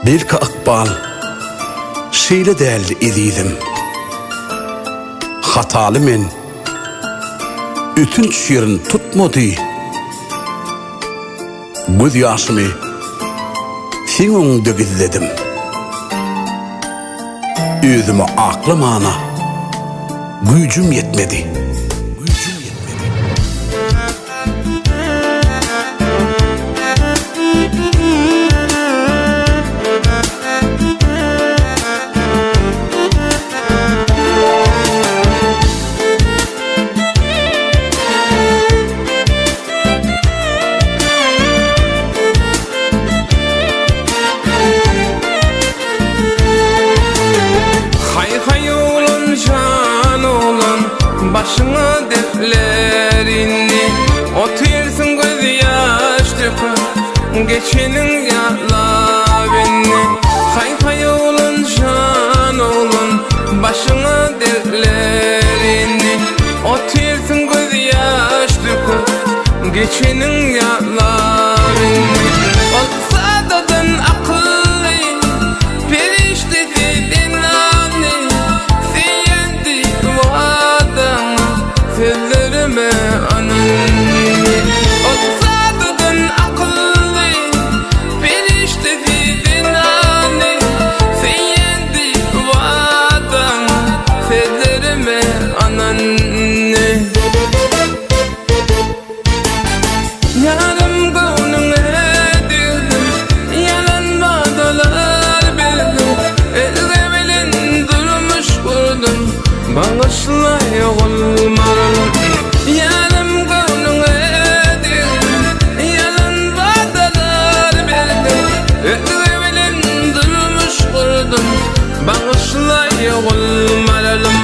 Belki akbal şeýle däldi ediydim. Hataly men ütünç ýerin tutmady. Göz ýaşymy sen oňda gizledim. Özüme aklamana gücüm yetmedi. Başına dertlerini otursun göz yaş döküp geçenin yatla beni. Hay oğlum can oğlum başına dertlerini otursun göz yaş döküp geçenin yatla beni. Olsa dadın akıllı periştesi dinanı siyendi vadan sözlerime ananı. Olsa dadın akıllı periştesi dinanı siyendi vadan sözlerime ananı. Yarım gönlüne dildim, yalan vadalar bildim. Elde bilin durmuş kurdum, bağışlay olmalım. Yarım gönlüne dildim, yalan vadalar bildim. Elde bilin durmuş kurdum, bağışlay olmalım.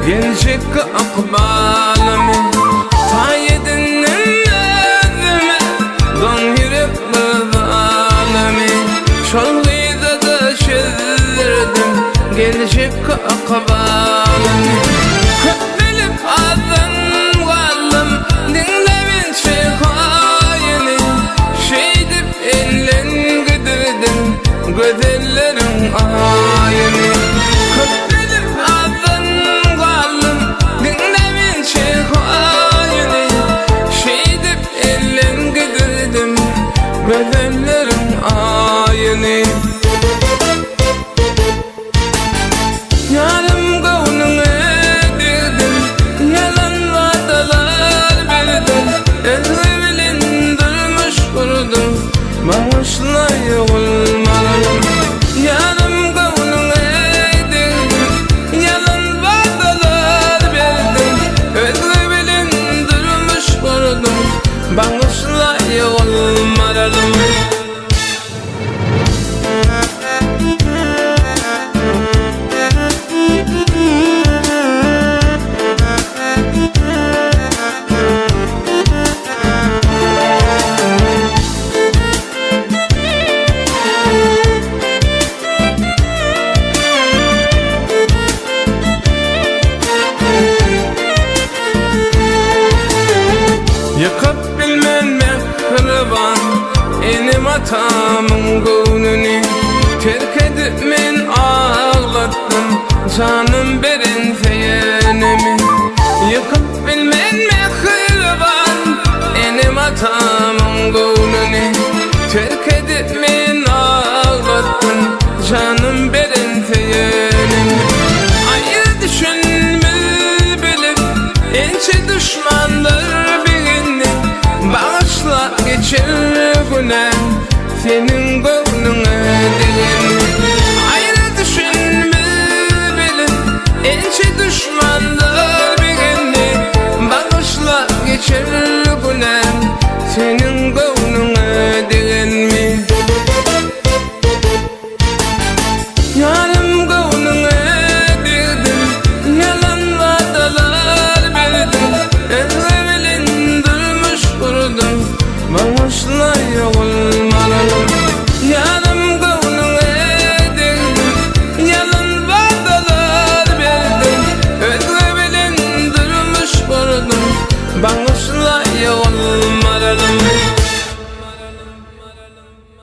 Gelecek akbalımı tayyedinin özüme don yürek bağlamı şolguyda da çözdürdüm gelecek akbalımı köpülüp azın kaldım dinlemin şekayını şeydip ellen gidirdim gözellerin ayını köpülüp azın bedenlerin ayını. Yarım gönlüne dildim, yalan vadalar bildim. Elde bilin durmuş kurdum, bağışlay olmalım. Yarım gönlüne dildim, yalan vadalar bildim. Elde bilin durmuş kurdum, bağışlay olmalım. Yakıp bilmen mehriban enim atamın gönlünü terk edip men ağlattım canım berin feyenimi. Yakıp bilmen mehriban enim atamın gönlünü terk edip men ağlattım canım berin feyenimi. Ayrı düşünmez bilip ençe düşmanlar bağışla geçer güne senin gönlüne değil. Ayrı düşünme bilin ençe düşmanlar